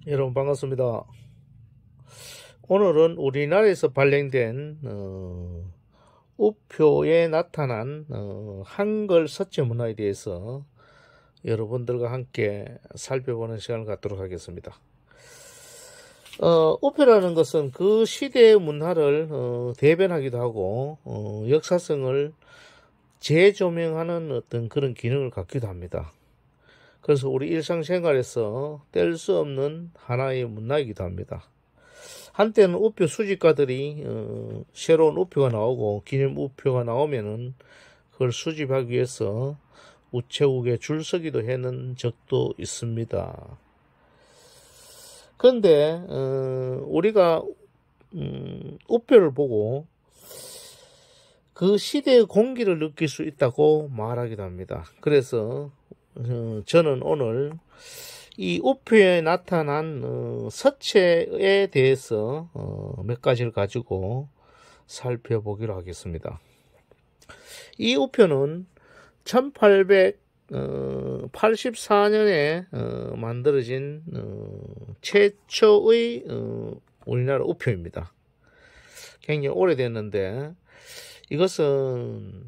여러분 반갑습니다. 오늘은 우리나라에서 발행된 우표에 나타난 한글 서체 문화에 대해서 여러분들과 함께 살펴보는 시간을 갖도록 하겠습니다. 우표라는 것은 그 시대의 문화를 대변하기도 하고 역사성을 재조명하는 어떤 그런 기능을 갖기도 합니다. 그래서 우리 일상생활에서 뗄 수 없는 하나의 문화이기도 합니다. 한때는 우표 수집가들이 새로운 우표가 나오고 기념 우표가 나오면은 그걸 수집하기 위해서 우체국에 줄 서기도 했는 적도 있습니다. 그런데 우리가 우표를 보고 그 시대의 공기를 느낄 수 있다고 말하기도 합니다. 그래서 저는 오늘 이 우표에 나타난 서체에 대해서 몇 가지를 가지고 살펴보기로 하겠습니다. 이 우표는 1884년에 만들어진 최초의 우리나라 우표입니다. 굉장히 오래됐는데 이것은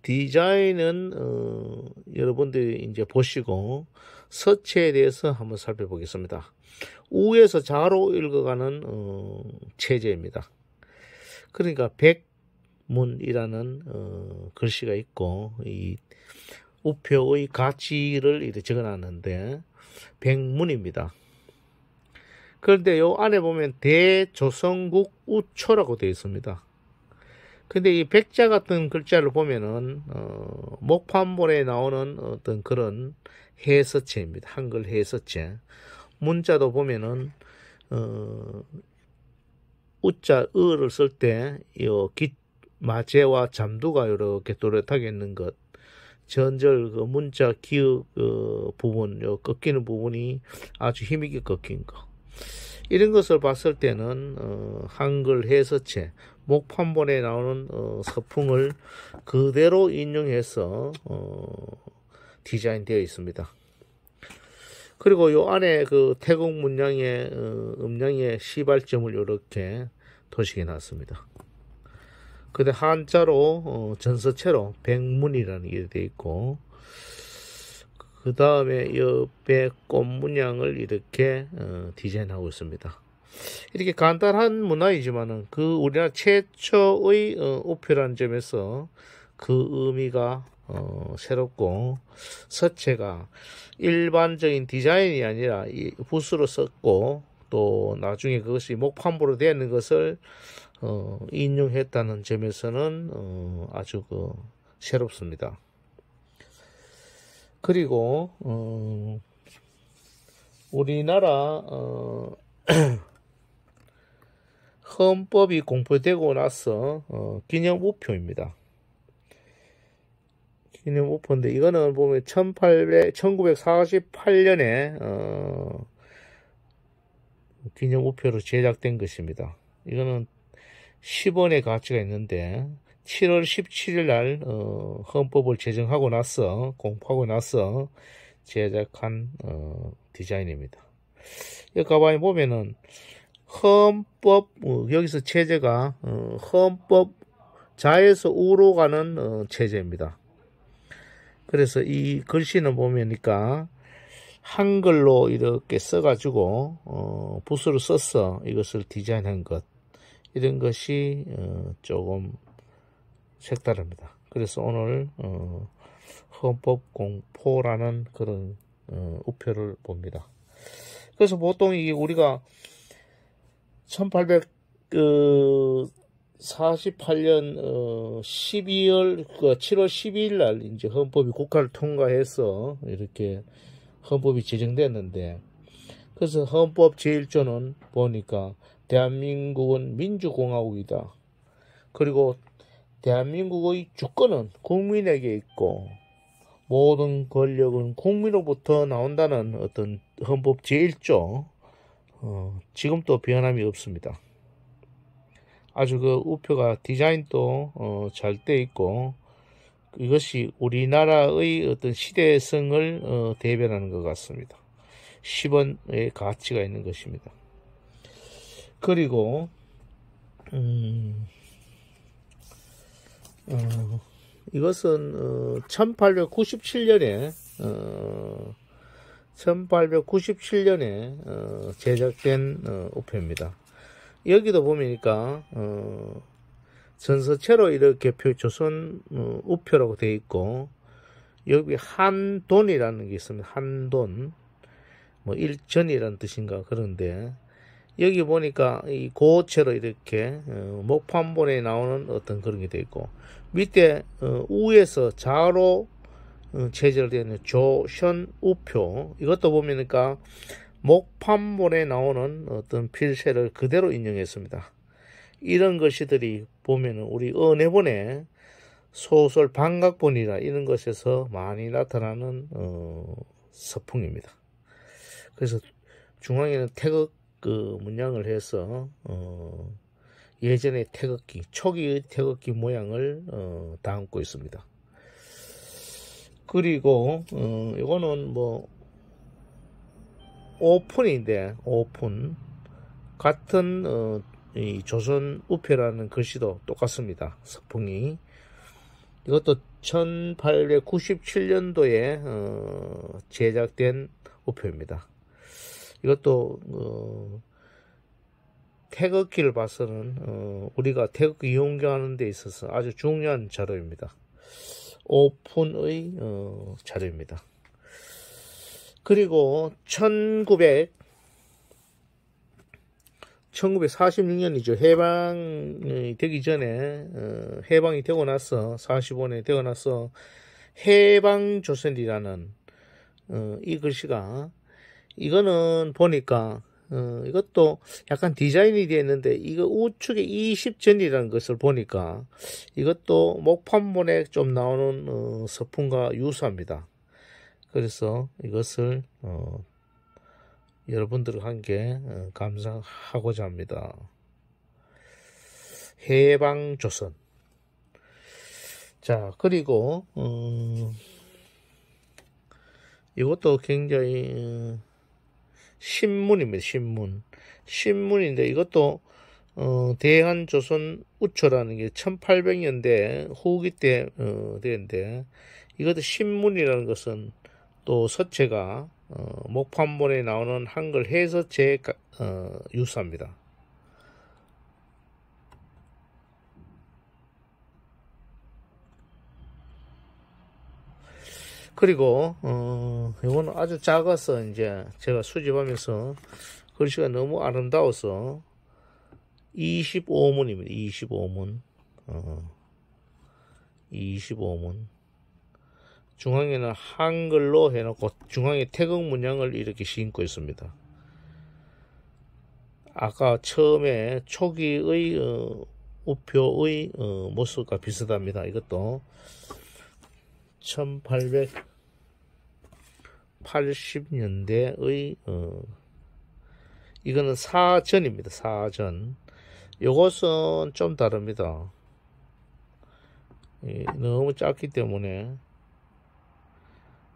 디자인은 여러분들이 이제 보시고 서체에 대해서 한번 살펴보겠습니다. 우에서 좌로 읽어가는 체제입니다. 그러니까 백문이라는 글씨가 있고 이 우표의 가치를 이렇게 적어놨는데 백문입니다. 그런데 요 안에 보면 대조선국 우초라고 되어 있습니다. 근데 이 백자 같은 글자를 보면은 목판본에 나오는 어떤 그런 해서체입니다. 한글 해서체. 문자도 보면은 우자 을을 쓸 때 요 마제와 잠두가 이렇게 또렷하게 있는 것, 전절 그 문자 기역 부분, 요 꺾이는 부분이 아주 힘있게 꺾인 거. 이런 것을 봤을 때는 한글 해서체, 목판본에 나오는 서풍을 그대로 인용해서 디자인되어 있습니다. 그리고 요 안에 그 태국 문양의 음양의 시발점을 이렇게 도식해 놨습니다. 근데 한자로 전서체로 백문이라는 게 되어 있고, 그 다음에 옆에 꽃 문양을 이렇게 디자인하고 있습니다. 이렇게 간단한 문화이지만은 그 우리나라 최초의 우표라는 점에서 그 의미가 새롭고, 서체가 일반적인 디자인이 아니라 붓으로 썼고 또 나중에 그것이 목판부로 되는 것을 인용했다는 점에서는 아주 새롭습니다. 그리고 우리나라 헌법이 공포되고 나서 기념 우표입니다. 기념 우표인데 이거는 보면 1948년에 기념 우표로 제작된 것입니다. 이거는 10원의 가치가 있는데 7월 17일 날 헌법을 제정하고 나서 공포하고 나서 제작한 디자인입니다. 여기 가만히 보면은 헌법 여기서 체제가 헌법 자에서 우로 가는 체제입니다. 그래서 이 글씨는 보면니까 한글로 이렇게 써가지고 붓으로 써서 이것을 디자인한 것, 이런 것이 조금 색다릅니다. 그래서 오늘 헌법 공포라는 그런 우표를 봅니다. 그래서 보통 이게 우리가 1848년 7월 12일 날 이제 헌법이 국회를 통과해서 이렇게 헌법이 제정됐는데, 그래서 헌법 제1조는 보니까 대한민국은 민주공화국이다. 그리고 대한민국의 주권은 국민에게 있고 모든 권력은 국민으로부터 나온다는 어떤 헌법 제1조, 지금도 변함이 없습니다. 아주 그 우표가 디자인도 잘 돼 있고, 이것이 우리나라의 어떤 시대성을 대변하는 것 같습니다. 10원의 가치가 있는 것입니다. 그리고 이것은 1897년에 제작된 우표입니다. 여기도 보니까 전서체로 이렇게 조선 우표라고 되어 있고, 여기 한돈이라는 게 있습니다. 한돈, 뭐 일전이라는 뜻인가 그런데, 여기 보니까 이 고체로 이렇게 목판본에 나오는 어떤 그런 게 되어 있고, 밑에 우에서 자로 체결되어 있는 조선 우표, 이것도 보니까 목판본에 나오는 어떤 필체를 그대로 인용했습니다. 이런 것들이 보면은 우리 은혜본의 소설 반각본이라 이런 것에서 많이 나타나는 서풍입니다. 그래서 중앙에는 태극 문양을 해서 예전의 태극기, 초기의 태극기 모양을 담고 있습니다. 그리고 이거는 뭐 오픈인데, 오픈 같은 이 조선 우표라는 글씨도 똑같습니다. 서풍이. 이것도 1897년도에 제작된 우표입니다. 이것도 태극기를 봐서는 우리가 태극기 이용하는 데 있어서 아주 중요한 자료입니다. 오픈의 자료입니다. 그리고 1946년이죠. 해방이 되기 전에, 해방이 되고 나서, 45년에 되고 나서, 해방조선이라는, 이 글씨가, 이거는 보니까, 이것도 약간 디자인이 되어 있는데, 이거 우측에 20전이라는 것을 보니까, 이것도 목판본에 좀 나오는, 서풍과 유사합니다. 그래서 이것을, 여러분들과 함께 감상하고자 합니다. 해방조선. 자, 그리고 이것도 굉장히 신문입니다. 신문인데 이것도 대한조선 우초라는 게 1800년대 후기 때 되는데, 이것도 신문이라는 것은 또 서체가 목판본에 나오는 한글 해서체 유사합니다. 그리고 이거는 아주 작아서 이제 제가 수집하면서 글씨가 너무 아름다워서 25문입니다. 25문. 중앙에는 한글로 해놓고 중앙에 태극 문양을 이렇게 싣고 있습니다. 아까 처음에 초기의 우표의 모습과 비슷합니다. 이것도 1880년대의 이거는 사전입니다. 사전. 요것은 좀 다릅니다. 너무 작기 때문에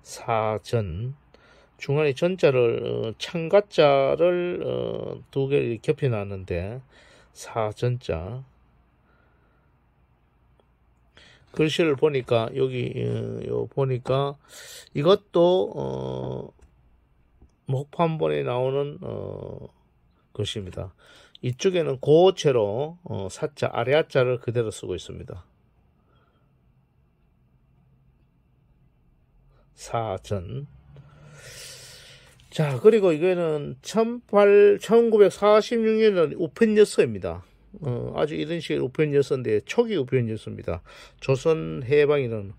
사전, 중간에 전자를 창가자를 두 개 겹해 놨는데 사전자. 글씨를 보니까 여기 보니까 이것도 목판본에 나오는 글씨입니다. 이쪽에는 고체로 사자 아래아자를 그대로 쓰고 있습니다. 사전. 자, 그리고 이거는 1946년은 우편여서입니다. 아주 이런 식의 우편여서인데 초기 우편여서입니다. 조선 해방에는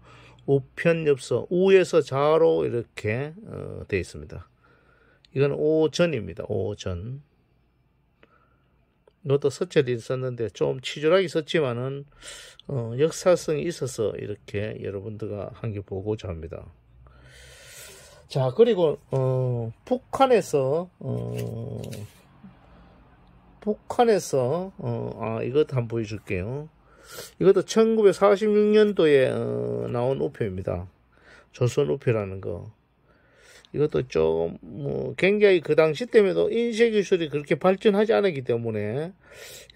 우편엽서 우에서 자로 이렇게 되어 있습니다. 이건 오전입니다. 오전. 이것도 서체도 있었는데 좀 치졸하게 썼지만은 역사성이 있어서 이렇게 여러분들과 함께 보고자 합니다. 자, 그리고 북한에서 이것도 한번 보여줄게요. 이것도 1946년도에 나온 우표입니다. 조선 우표라는 거. 이것도 좀 굉장히 그 당시 때문에도 인쇄 기술이 그렇게 발전하지 않았기 때문에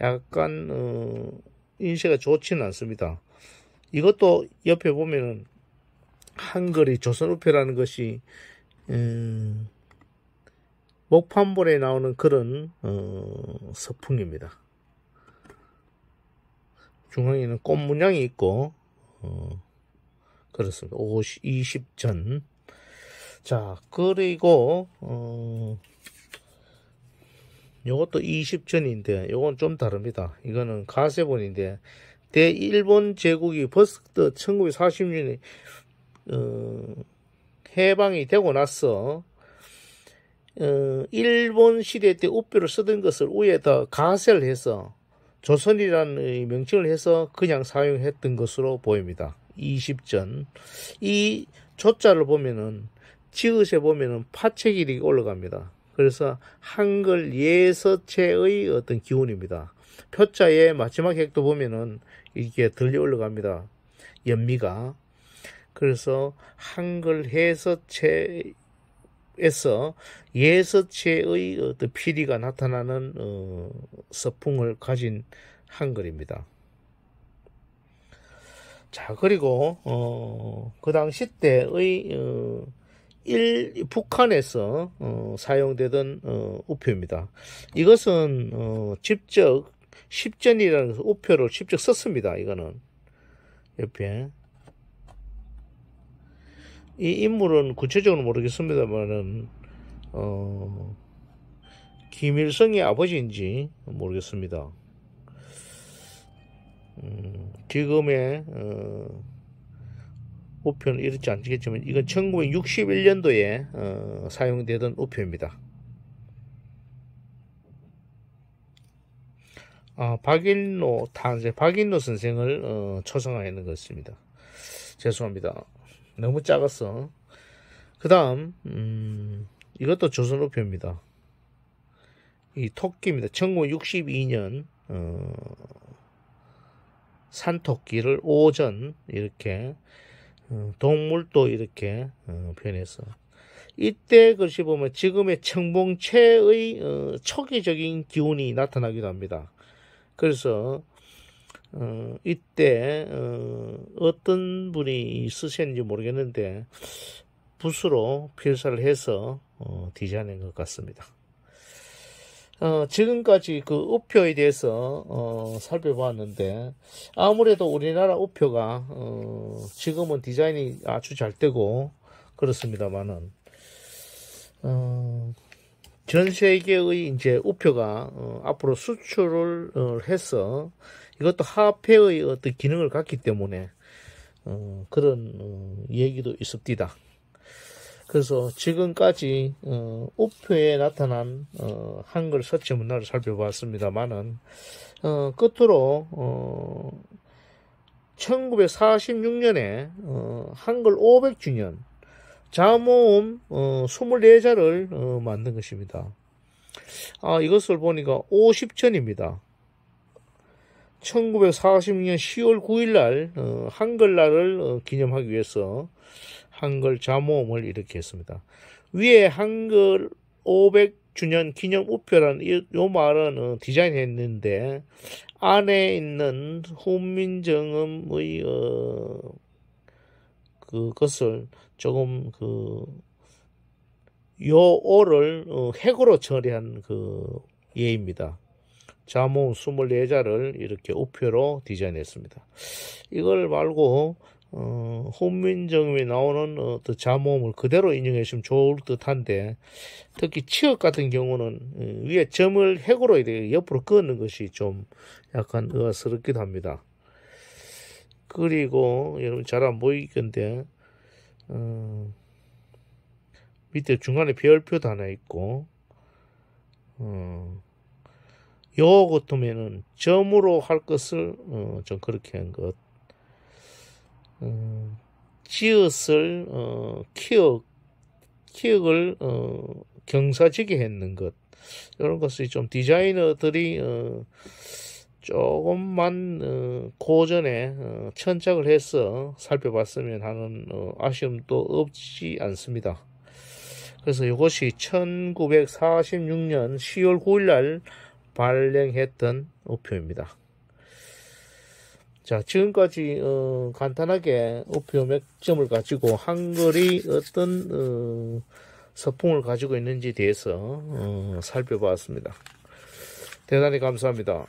약간 인쇄가 좋지는 않습니다. 이것도 옆에 보면은 한글이 조선우표라는 것이 목판본에 나오는 그런 서풍입니다. 중앙에는 꽃 문양이 있고 그렇습니다. 20전. 자, 그리고 요것도 20전인데 요건 좀 다릅니다. 이거는 가세본인데 대일본 제국이 벌써 1946년에 해방이 되고 나서 일본 시대 때 우표를 쓰던 것을 위에다 가세를 해서 조선이라는 명칭을 해서 그냥 사용했던 것으로 보입니다. 20전. 이 조자를 보면은 지읒에 보면은 파채길이 올라갑니다. 그래서 한글 예서체의 어떤 기운입니다. 표자의 마지막 핵도 보면은 이게 들려 올라갑니다. 연미가. 그래서 한글 해서체에서 예서체의 어떤 피리가 나타나는 서풍을 가진 한글입니다. 자, 그리고 그 당시 때의 북한에서 사용되던 우표입니다. 이것은 직접 십전이라는 우표를 직접 썼습니다. 이거는 옆에 이 인물은 구체적으로 모르겠습니다만은 김일성의 아버지인지 모르겠습니다. 지금의 우표는 이렇지 않겠지만 이건 1961년도에 사용되던 우표입니다. 박인노 선생을 초상화하는 것입니다. 죄송합니다. 너무 작았어. 그 다음 이것도 조선 우표입니다. 이 토끼입니다. 1962년 산토끼를 오전 이렇게 동물도 이렇게 표현해서 이때 글씨 보면 지금의 청봉채의 초기적인 기운이 나타나기도 합니다. 그래서 이때 어떤 분이 쓰셨는지 모르겠는데 붓으로 필사를 해서 디자인한 것 같습니다. 지금까지 그 우표에 대해서 살펴봤는데 아무래도 우리나라 우표가 지금은 디자인이 아주 잘 되고 그렇습니다만은 전 세계의 이제 우표가 앞으로 수출을 해서 이것도 화폐의 어떤 기능을 갖기 때문에 그런 얘기도 있습니다. 그래서 지금까지 우표에 나타난 한글 서체 문화를 살펴봤습니다만은 끝으로 1946년에 한글 500주년 자모음 24자를 만든 것입니다. 이것을 보니까 50전입니다. 1946년 10월 9일날 한글날을 기념하기 위해서 한글 자모음을 이렇게 했습니다. 위에 한글 500주년 기념 우표라는 요 말은 디자인했는데 안에 있는 훈민정음의 그것을 조금 요오를 핵으로 처리한 예입니다. 자모음 24자를 이렇게 우표로 디자인했습니다. 이걸 말고 훈민정음에 나오는 자모음을 그대로 인용했으면 좋을 듯한데 특히 치읓 같은 경우는 위에 점을 핵으로 이렇게 옆으로 그는 것이 좀 약간 의아스럽기도 합니다. 그리고 여러분 잘 안 보이건데 밑에 중간에 별표도 하나 있고 요 같으면은 점으로 할 것을 좀 그렇게 한 것. 지읒을 키읔을 경사지게 했는 것, 이런 것이 좀 디자이너들이 조금만 고전에 천착을 해서 살펴봤으면 하는 아쉬움도 없지 않습니다. 그래서 이것이 1946년 10월 9일 날 발행했던 우표입니다. 자, 지금까지 간단하게 우표 몇 점을 가지고 한글이 어떤 서풍을 가지고 있는지 대해서 살펴봤습니다. 대단히 감사합니다.